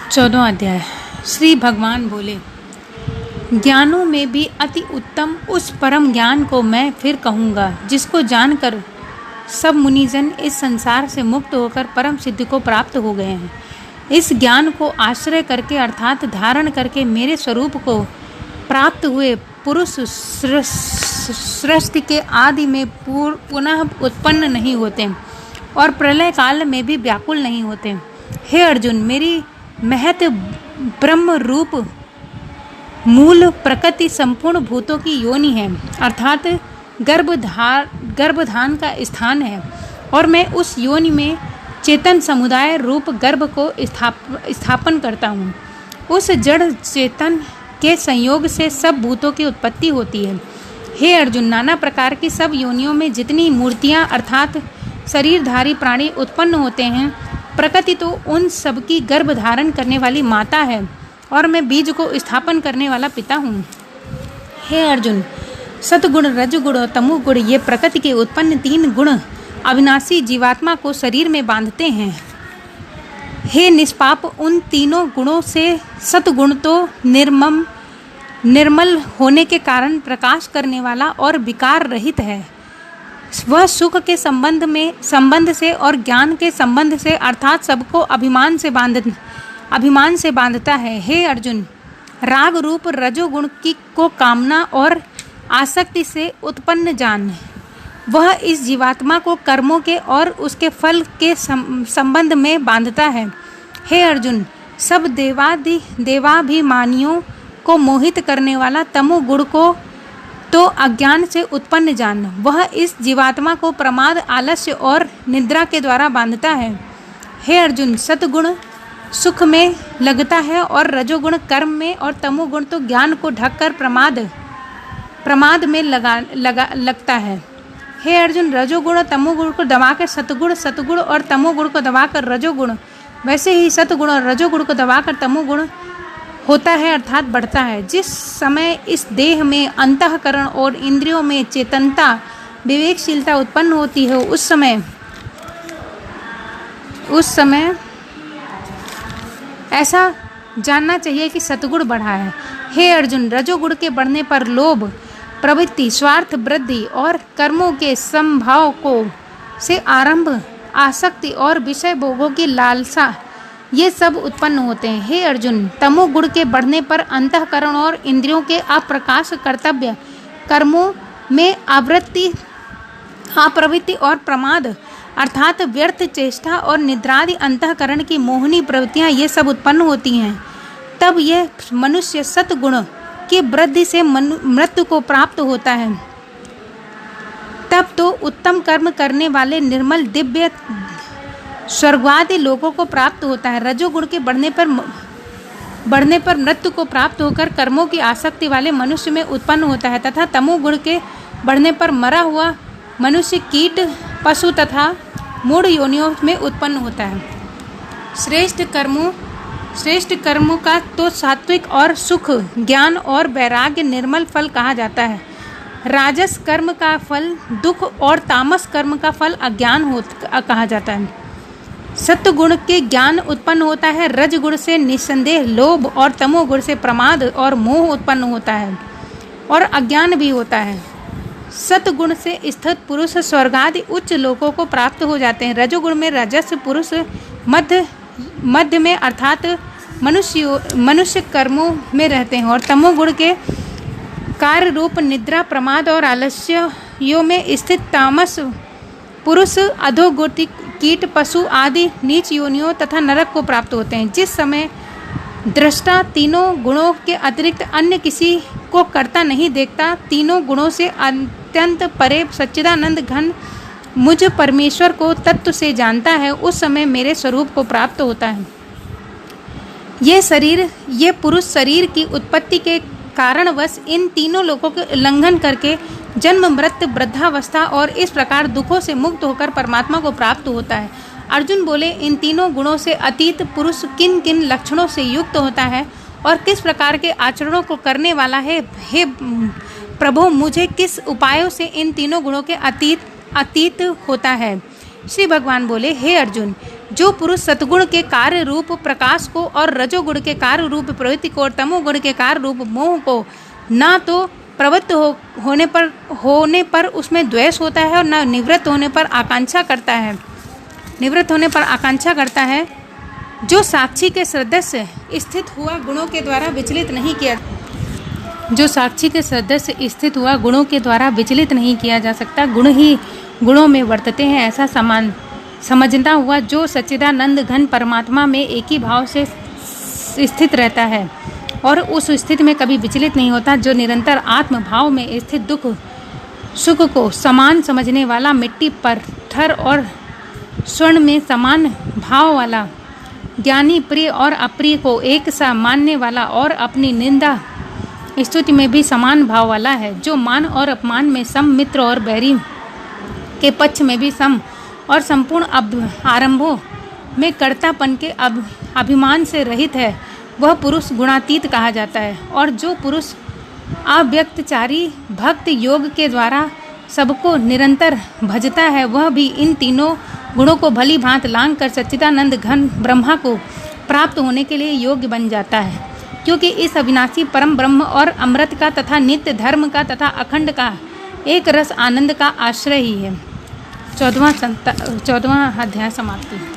14वां अध्याय। श्री भगवान बोले, ज्ञानों में भी अति उत्तम उस परम ज्ञान को मैं फिर कहूँगा, जिसको जानकर सब मुनिजन इस संसार से मुक्त होकर परम सिद्धि को प्राप्त हो गए हैं। इस ज्ञान को आश्रय करके अर्थात धारण करके मेरे स्वरूप को प्राप्त हुए पुरुष सृष्टि के आदि में पुनः उत्पन्न नहीं होते और प्रलय काल में भी व्याकुल नहीं होते। हे अर्जुन, मेरी महत ब्रह्म रूप मूल प्रकृति संपूर्ण भूतों की योनि है, अर्थात गर्भधान का स्थान है, और मैं उस योनि में चेतन समुदाय रूप गर्भ को स्थापन करता हूँ। उस जड़ चेतन के संयोग से सब भूतों की उत्पत्ति होती है। हे अर्जुन, नाना प्रकार की सब योनियों में जितनी मूर्तियाँ अर्थात शरीरधारी प्राणी उत्पन्न होते हैं, प्रकृति तो उन सब की गर्भ धारण करने वाली माता है और मैं बीज को स्थापन करने वाला पिता हूँ। हे अर्जुन, सतगुण, रजगुण और तमोगुण ये प्रकृति के उत्पन्न तीन गुण अविनाशी जीवात्मा को शरीर में बांधते हैं। हे निष्पाप, उन तीनों गुणों से सतगुण तो निर्मल होने के कारण प्रकाश करने वाला और विकार रहित है। वह सुख के संबंध से और ज्ञान के संबंध से अर्थात सबको अभिमान से बांधता है। हे अर्जुन, राग रूप रजोगुण को कामना और आसक्ति से उत्पन्न जान। वह इस जीवात्मा को कर्मों के और उसके फल के संबंध में बांधता है। हे अर्जुन, सब देवाभिमानियों को मोहित करने वाला तमोगुण को तो अज्ञान से उत्पन्न जान। वह इस जीवात्मा को प्रमाद, आलस्य और निद्रा के द्वारा बांधता है। हे अर्जुन, सतगुण सुख में लगता है और रजोगुण कर्म में और तमोगुण तो ज्ञान को ढककर प्रमाद में लगता है। हे अर्जुन, रजोगुण और तमोगुण को दबाकर सतगुण और तमोगुण को दबाकर रजोगुण, वैसे ही सतगुण और रजोगुण को दबाकर तमोगुण होता है अर्थात बढ़ता है। जिस समय इस देह में अंतःकरण और इंद्रियों में चेतनता, विवेकशीलता उत्पन्न होती है, उस समय ऐसा जानना चाहिए कि सतगुण बढ़ा है। हे अर्जुन, रजोगुण के बढ़ने पर लोभ, प्रवृत्ति, स्वार्थ वृद्धि और कर्मों के संभाव को से आरंभ, आसक्ति और विषय भोगों की लालसा, ये सब उत्पन्न होते हैं। हे अर्जुन, तमोगुण के बढ़ने पर अंतःकरण और इंद्रियों के अप्रकाश कर्तव्य कर्मों में अप्रवृत्ति और प्रमाद अर्थात व्यर्थ चेष्टा और निद्रादि अंतःकरण की मोहनी प्रवृत्तियाँ ये सब उत्पन्न होती हैं। तब यह मनुष्य सतगुण की वृद्धि से मृत्यु को प्राप्त होता है। तब तो उत्तम कर्म करने वाले निर्मल दिव्य स्वर्गवादी लोगों को प्राप्त होता है। रजोगुण के बढ़ने पर मृत्यु को प्राप्त होकर कर्मों की आसक्ति वाले मनुष्य में उत्पन्न होता है तथा तमोगुण के बढ़ने पर मरा हुआ मनुष्य कीट, पशु तथा मूढ़ योनियों में उत्पन्न होता है। श्रेष्ठ कर्मों का तो सात्विक और सुख, ज्ञान और वैराग्य निर्मल फल कहा जाता है। राजस कर्म का फल दुख और तामस कर्म का फल अज्ञान कहा जाता है। सत्वगुण के ज्ञान उत्पन्न होता है, रजगुण से निस्संदेह लोभ और तमोगुण से प्रमाद और मोह उत्पन्न होता है और अज्ञान भी होता है। सतगुण से स्थित पुरुष स्वर्गादि उच्च लोकों को प्राप्त हो जाते हैं। रजोगुण में रजस पुरुष मध्य में अर्थात मनुष्य कर्मों में रहते हैं और तमोगुण के कार्य रूप निद्रा, प्रमाद और आलस्यों में स्थित तामस पुरुष अधोगति, कीट, पशु आदि नीच योनियों तथा नरक को प्राप्त होते हैं। जिस समय दृष्टा तीनों गुणों के अतिरिक्त अन्य किसी को करता नहीं देखता, तीनों गुणों से अत्यंत परे सच्चिदानंद घन मुझ परमेश्वर को तत्व से जानता है, उस समय मेरे स्वरूप को प्राप्त होता है। ये पुरुष शरीर की उत्पत्ति के कारणवश इन तीनों लोकों के उल्लंघन करके जन्म, मृत्यु, वृद्धावस्था और इस प्रकार दुखों से मुक्त होकर परमात्मा को प्राप्त होता है। अर्जुन बोले, इन तीनों गुणों से अतीत पुरुष किन किन लक्षणों से युक्त होता है और किस प्रकार के आचरणों को करने वाला है? हे प्रभु, मुझे किस उपायों से इन तीनों गुणों के अतीत होता है? श्री भगवान बोले, हे अर्जुन, जो पुरुष सतगुण के कार्य रूप प्रकाश को और रजोगुण के कार्य रूप प्रवृत्ति को और तमोगुण के कार्य रूप मोह को ना तो प्रवृत्त होने पर उसमें द्वेष होता है और न निवृत्त होने पर आकांक्षा करता है, जो साक्षी के सदस्य स्थित हुआ गुणों के द्वारा विचलित नहीं किया जा सकता, गुण ही गुणों में वर्तते हैं, ऐसा समझता हुआ जो सच्चिदानंद घन परमात्मा में एक ही भाव से स्थित रहता है और उस स्थिति में कभी विचलित नहीं होता, जो निरंतर आत्म भाव में स्थित दुख सुख को समान समझने वाला, मिट्टी पत्थर और स्वर्ण में समान भाव वाला, ज्ञानी प्रिय और अप्रिय को एक सा मानने वाला और अपनी निंदा स्तुति में भी समान भाव वाला है, जो मान और अपमान में सम, मित्र और बैरी के पक्ष में भी सम और संपूर्ण आरंभों में कर्तापन के अभिमान से रहित है, वह पुरुष गुणातीत कहा जाता है। और जो पुरुष अव्यक्तचारी भक्त योग के द्वारा सबको निरंतर भजता है, वह भी इन तीनों गुणों को भली भांत लांघ कर सच्चिदानंद घन ब्रह्मा को प्राप्त होने के लिए योग्य बन जाता है, क्योंकि इस अविनाशी परम ब्रह्म और अमृत का तथा नित्य धर्म का तथा अखंड का एक रस आनंद का आश्रय ही है। 14वां अध्याय समाप्ति।